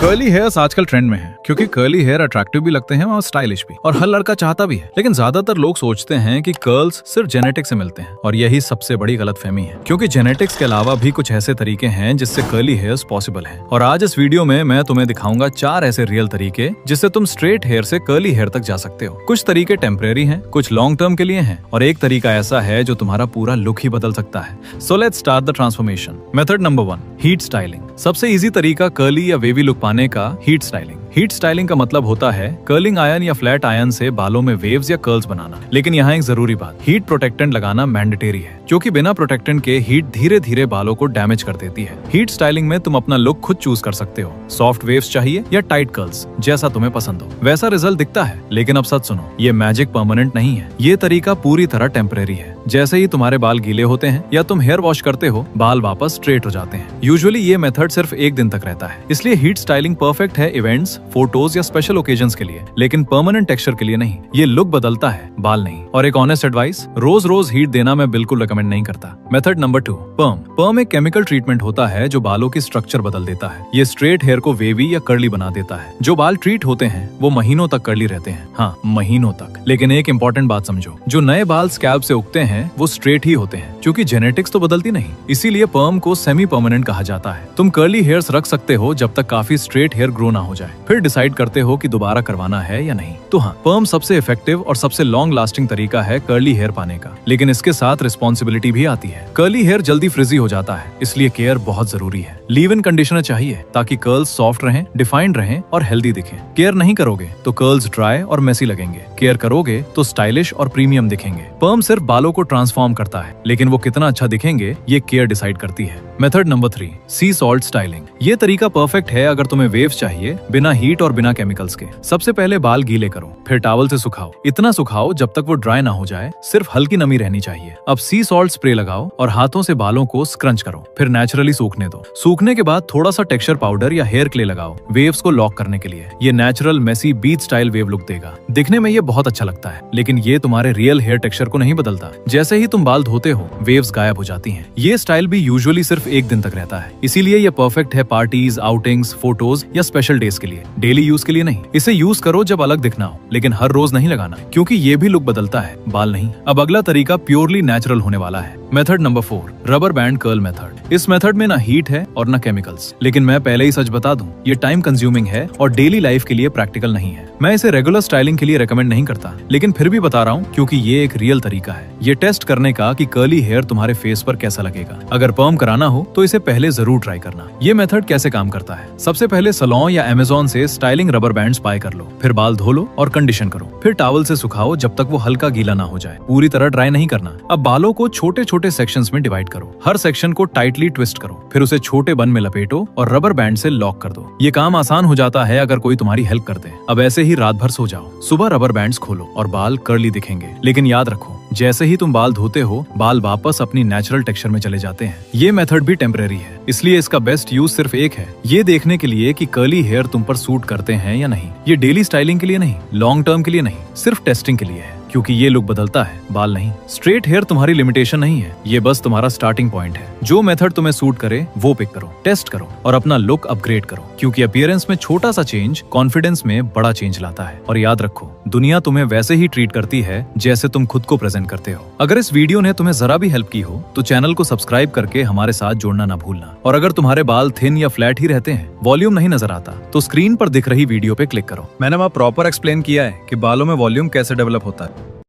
Curly hairs आजकल trend में है क्योंकि कर्ली हेयर अट्रैक्टिव भी लगते हैं और स्टाइलिश भी, और हर लड़का चाहता भी है। लेकिन ज्यादातर लोग सोचते हैं कि कर्ल्स सिर्फ जेनेटिक्स से मिलते हैं, और यही सबसे बड़ी गलतफहमी है, क्योंकि जेनेटिक्स के अलावा भी कुछ ऐसे तरीके हैं जिससे कर्ली हेयर्स पॉसिबल हैं। और आज इस वीडियो में मैं तुम्हें दिखाऊंगा 4 ऐसे रियल तरीके जिससे तुम स्ट्रेट हेयर से कर्ली हेयर तक जा सकते हो। कुछ तरीके टेम्परेरी हैं, कुछ लॉन्ग टर्म के लिए हैं, और एक तरीका ऐसा है जो तुम्हारा पूरा लुक ही बदल सकता है। So let's start the transformation. Method number 1, heat styling. सबसे इजी तरीका कर्ली या वेवी लुक पाने का हीट स्टाइलिंग। हीट स्टाइलिंग का मतलब होता है कर्लिंग आयरन या फ्लैट आयरन से बालों में वेव्स या कर्ल्स बनाना। लेकिन यहाँ एक जरूरी बात, हीट प्रोटेक्टेंट लगाना मैंडेटरी है, क्योंकि बिना प्रोटेक्टेंट के हीट धीरे धीरे बालों को डैमेज कर देती है। हीट स्टाइलिंग में तुम अपना लुक खुद चूज कर सकते हो, सॉफ्ट वेव्स चाहिए या टाइट कर्ल्स, जैसा तुम्हें पसंद हो वैसा रिजल्ट दिखता है। लेकिन अब सच सुनो, ये मैजिक परमानेंट नहीं है, ये तरीका पूरी तरह टेम्परेरी है। जैसे ही तुम्हारे बाल गीले होते हैं या तुम हेयर वॉश करते हो, बाल वापस स्ट्रेट हो जाते हैं। यूजुअली ये मेथड सिर्फ 1 दिन तक रहता है, इसलिए हीट स्टाइलिंग परफेक्ट है इवेंट्स, फोटोज या स्पेशल ओकेजन्स के लिए, लेकिन परमानेंट टेक्सचर के लिए नहीं। ये लुक बदलता है, बाल नहीं। और एक ऑनेस्ट एडवाइस, रोज रोज हीट देना मैं बिल्कुल रिकमेंड नहीं करता। Method number 2, पर्म। पर्म एक केमिकल ट्रीटमेंट होता है जो बालों की स्ट्रक्चर बदल देता है। ये स्ट्रेट हेयर को वेवी या कर्ली बना देता है। जो बाल ट्रीट होते हैं वो महीनों तक कर्ली रहते हैं, हाँ महीनों तक। लेकिन एक इंपॉर्टेंट बात समझो, जो नए बाल स्कैल्प से उगते हैं वो स्ट्रेट ही होते हैं, क्योंकि जेनेटिक्स तो बदलती नहीं। इसीलिए पर्म को सेमी परमानेंट कहा जाता है। तुम कर्ली हेयर्स रख सकते हो जब तक काफी स्ट्रेट हेयर ग्रो ना हो जाए, फिर डिसाइड करते हो कि दोबारा करवाना है या नहीं। तो हाँ, पर्म सबसे इफेक्टिव और सबसे लॉन्ग लास्टिंग तरीका है कर्ली हेयर पाने का, लेकिन इसके साथ रिस्पॉन्सिबिलिटी भी आती है। कर्ली हेयर जल्दी फ्रिजी हो जाता है, इसलिए केयर बहुत जरूरी है। लीव इन कंडीशनर चाहिए ताकि कर्ल्स सॉफ्ट रहें, डिफाइंड रहें और हेल्दी दिखें। केयर नहीं करोगे तो कर्ल्स ड्राई और मेसी लगेंगे, केयर करोगे तो स्टाइलिश और प्रीमियम दिखेंगे। पर्म सिर्फ बालों को ट्रांसफॉर्म करता है, लेकिन वो कितना अच्छा दिखेंगे ये केयर डिसाइड करती है। मेथड नंबर 3, सी सॉल्ट स्टाइलिंग। ये तरीका परफेक्ट है अगर तुम्हें वेव्स चाहिए, बिना हीट और बिना केमिकल्स के। सबसे पहले बाल गीले करो, फिर टॉवल से सुखाओ। इतना सुखाओ जब तक वो ड्राई ना हो जाए, सिर्फ हल्की नमी रहनी चाहिए। अब सी सॉल्ट स्प्रे लगाओ और हाथों से बालों को स्क्रंच करो, फिर नेचुरली सूखने दो। सूखने के बाद थोड़ा सा टेक्सचर पाउडर या हेयर क्ले लगाओ वेव्स को लॉक करने के लिए। ये नेचुरल मेसी बीच स्टाइल वेव लुक देगा। दिखने में ये बहुत अच्छा लगता है, लेकिन ये तुम्हारे रियल हेयर टेक्सचर को नहीं बदलता। जैसे ही तुम बाल धोते हो, वेव्स गायब हो जाती हैं। ये स्टाइल भी यूजुअली सिर्फ 1 दिन तक रहता है, इसीलिए ये परफेक्ट है पार्टीज, आउटिंग्स, फोटोज या स्पेशल डेज के लिए, डेली यूज के लिए नहीं। इसे यूज करो जब अलग दिखना हो, लेकिन हर रोज नहीं लगाना, क्योंकि ये भी लुक बदलता है, बाल नहीं। अब अगला तरीका प्योरली नेचुरल होने वाला है। Method number 4, rubber band curl method. इस मेथड में ना हीट है और ना केमिकल्स, लेकिन मैं पहले ही सच बता दूं, ये टाइम कंज्यूमिंग है और डेली लाइफ के लिए प्रैक्टिकल नहीं है। मैं इसे रेगुलर स्टाइलिंग के लिए रेकमेंड नहीं करता, लेकिन फिर भी बता रहा हूँ क्योंकि ये एक रियल तरीका है। ये टेस्ट करने का कि कर्ली हेयर तुम्हारे फेस पर कैसा लगेगा। अगर पर्म कराना हो तो इसे पहले जरूर ट्राई करना। ये मेथड कैसे काम करता है? सबसे पहले सलोन या अमेज़न से स्टाइलिंग रबर बैंड्स बाय कर लो, फिर बाल धो लो और कंडीशन करो, फिर टॉवल से सुखाओ जब तक वो हल्का गीला ना हो जाए। पूरी तरह ड्राई नहीं करना। अब बालों को छोटे छोटे सेक्शंस में डिवाइड करो, हर सेक्शन को टाइटली ट्विस्ट करो, फिर उसे छोटे बन में लपेटो और रबर बैंड से लॉक कर दो। ये काम आसान हो जाता है अगर कोई तुम्हारी हेल्प कर दे। अब ऐसे ही रात भर सो जाओ, सुबह रबर बैंड्स खोलो और बाल कर्ली दिखेंगे। लेकिन याद रखो, जैसे ही तुम बाल धोते हो, बाल वापस अपनी नेचुरल टेक्सचर में चले जाते हैं। ये मेथड भी टेम्परेरी है, इसलिए इसका बेस्ट यूज सिर्फ एक है, ये देखने के लिए कि कर्ली हेयर तुम पर सूट करते हैं या नहीं। ये डेली स्टाइलिंग के लिए नहीं, लॉन्ग टर्म के लिए नहीं, सिर्फ टेस्टिंग के लिए है, क्योंकि ये लुक बदलता है, बाल नहीं। स्ट्रेट हेयर तुम्हारी लिमिटेशन नहीं है, ये बस तुम्हारा स्टार्टिंग पॉइंट है। जो मेथड तुम्हें सूट करे वो पिक करो, टेस्ट करो और अपना लुक अपग्रेड करो, क्योंकि अपीयरेंस में छोटा सा चेंज कॉन्फिडेंस में बड़ा चेंज लाता है। और याद रखो, दुनिया तुम्हें वैसे ही ट्रीट करती है जैसे तुम खुद को प्रेजेंट करते हो। अगर इस वीडियो ने तुम्हें जरा भी हेल्प की हो तो चैनल को सब्सक्राइब करके हमारे साथ जुड़ना ना भूलना। और अगर तुम्हारे बाल थिन या फ्लैट ही रहते हैं, वॉल्यूम नहीं नजर आता, तो स्क्रीन पर दिख रही वीडियो पे क्लिक करो। मैंने वहाँ प्रॉपर एक्सप्लेन किया है कि बालों में वॉल्यूम कैसे डेवलप होता है।